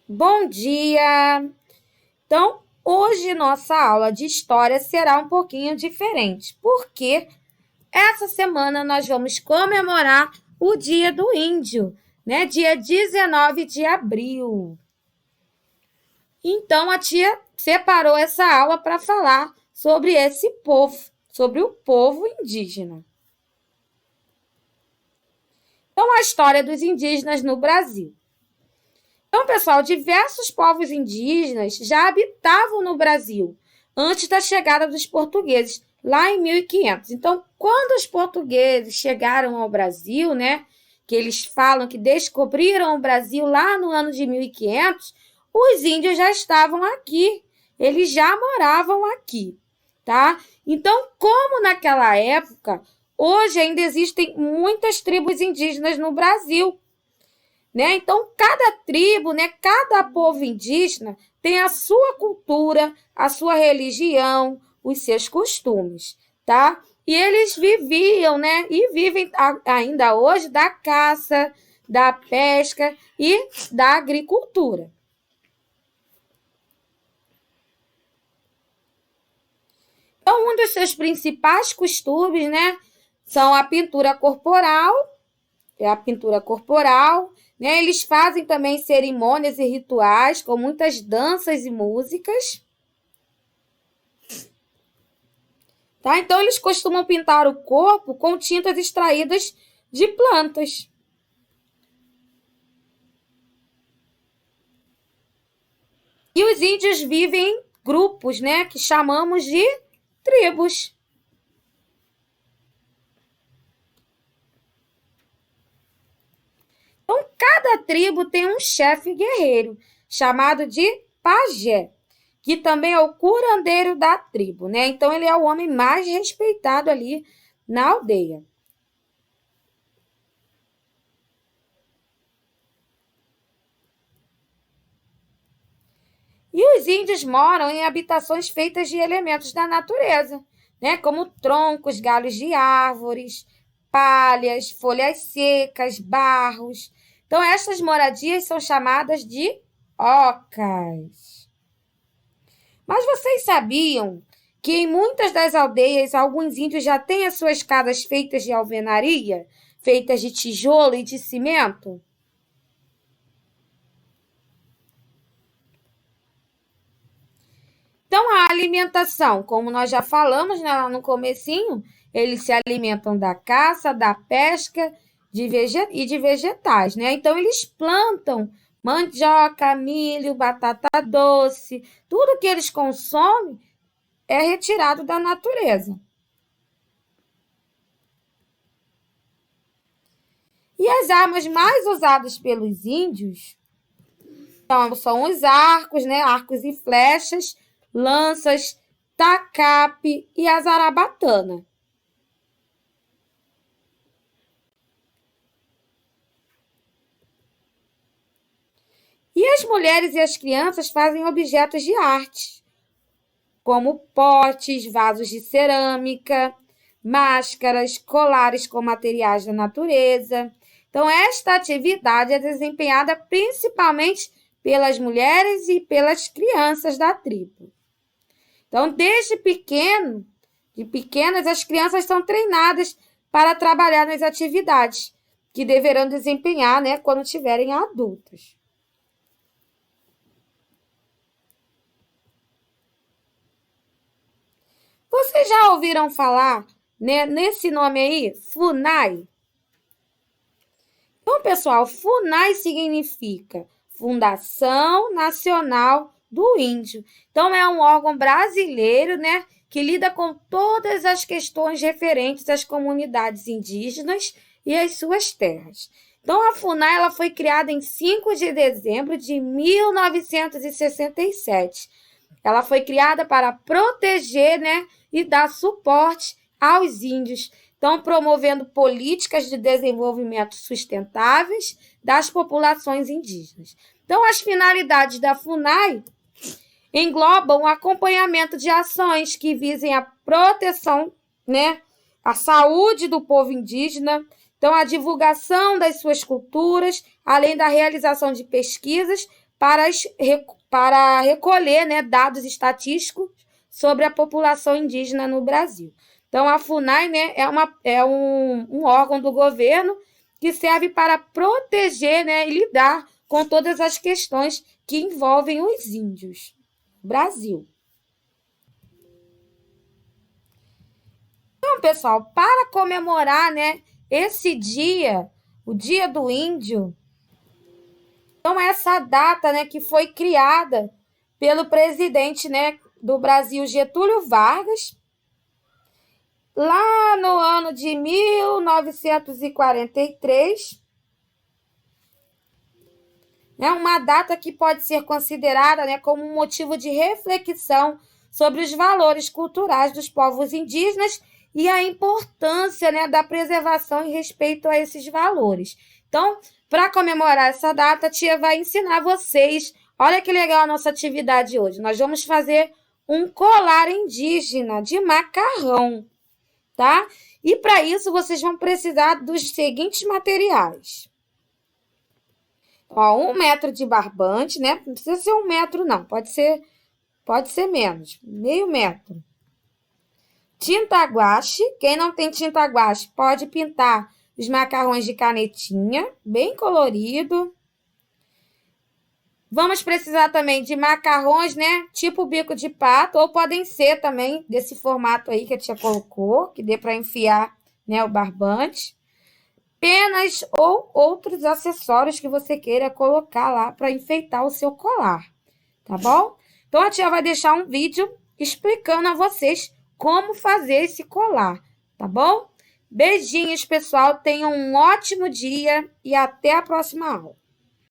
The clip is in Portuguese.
Bom dia! Então, hoje nossa aula de história será um pouquinho diferente, porque essa semana nós vamos comemorar o Dia do Índio, né? Dia 19 de abril. Então, a tia separou essa aula para falar sobre esse povo, sobre o povo indígena. Então, a história dos indígenas no Brasil. Então, pessoal, diversos povos indígenas já habitavam no Brasil antes da chegada dos portugueses, lá em 1500. Então, quando os portugueses chegaram ao Brasil, né, que eles falam que descobriram o Brasil lá no ano de 1500, os índios já estavam aqui, eles já moravam aqui, tá? Então, como naquela época, hoje ainda existem muitas tribos indígenas no Brasil, né? Então, cada tribo, né, cada povo indígena tem a sua cultura, a sua religião, os seus costumes, tá? E eles viviam, né, e vivem ainda hoje da caça, da pesca e da agricultura. Então, um dos seus principais costumes, né, são a pintura corporal, né? Eles fazem também cerimônias e rituais com muitas danças e músicas. Tá? Então, eles costumam pintar o corpo com tintas extraídas de plantas. E os índios vivem em grupos, né, que chamamos de tribos. Então, cada tribo tem um chefe guerreiro, chamado de pajé, que também é o curandeiro da tribo, né? Então, ele é o homem mais respeitado ali na aldeia. E os índios moram em habitações feitas de elementos da natureza, né? Como troncos, galhos de árvores, palhas, folhas secas, barros. Então, essas moradias são chamadas de ocas. Mas vocês sabiam que em muitas das aldeias, alguns índios já têm as suas casas feitas de alvenaria, feitas de tijolo e de cimento? Então, a alimentação, como nós já falamos, né, no comecinho, eles se alimentam da caça, da pesca e de vegetais, né? Então, eles plantam mandioca, milho, batata doce, tudo que eles consomem é retirado da natureza. E as armas mais usadas pelos índios são os arcos, né? Arcos e flechas, lanças, tacape e a zarabatana. E as mulheres e as crianças fazem objetos de arte, como potes, vasos de cerâmica, máscaras, colares com materiais da natureza. Então, esta atividade é desempenhada principalmente pelas mulheres e pelas crianças da tribo. Então, desde pequenas, as crianças são treinadas para trabalhar nas atividades que deverão desempenhar, né, quando tiverem adultas. Vocês já ouviram falar, né, nesse nome aí, FUNAI? Então, pessoal, FUNAI significa Fundação Nacional do Índio. Então, é um órgão brasileiro, né, que lida com todas as questões referentes às comunidades indígenas e às suas terras. Então, a FUNAI ela foi criada em 5 de dezembro de 1967. Ela foi criada para proteger, né, e dar suporte aos índios, então promovendo políticas de desenvolvimento sustentáveis das populações indígenas. Então, as finalidades da FUNAI englobam o acompanhamento de ações que visem a proteção, né, a saúde do povo indígena, então a divulgação das suas culturas, além da realização de pesquisas para recolher, né, dados estatísticos sobre a população indígena no Brasil. Então, a FUNAI, né, é um órgão do governo que serve para proteger, né, e lidar com todas as questões que envolvem os índios no Brasil. Então, pessoal, para comemorar, né, esse dia, o Dia do Índio, então essa data, né, que foi criada pelo presidente, né, do Brasil, Getúlio Vargas, lá no ano de 1943, né, uma data que pode ser considerada, né, como um motivo de reflexão sobre os valores culturais dos povos indígenas e a importância, né, da preservação e respeito a esses valores. Então, para comemorar essa data, a tia vai ensinar vocês. Olha que legal a nossa atividade hoje. Nós vamos fazer um colar indígena de macarrão, tá? E para isso vocês vão precisar dos seguintes materiais. Ó, 1 metro de barbante, né? Não precisa ser 1 metro, não. Pode ser menos, meio metro. Tinta guache. Quem não tem tinta guache pode pintar os macarrões de canetinha, bem colorido. Vamos precisar também de macarrões, né? Tipo bico de pato, ou podem ser também desse formato aí que a tia colocou, que dê para enfiar, né, o barbante. Penas ou outros acessórios que você queira colocar lá para enfeitar o seu colar, tá bom? Então, a tia vai deixar um vídeo explicando a vocês como fazer esse colar, tá bom? Beijinhos, pessoal. Tenham um ótimo dia e até a próxima aula.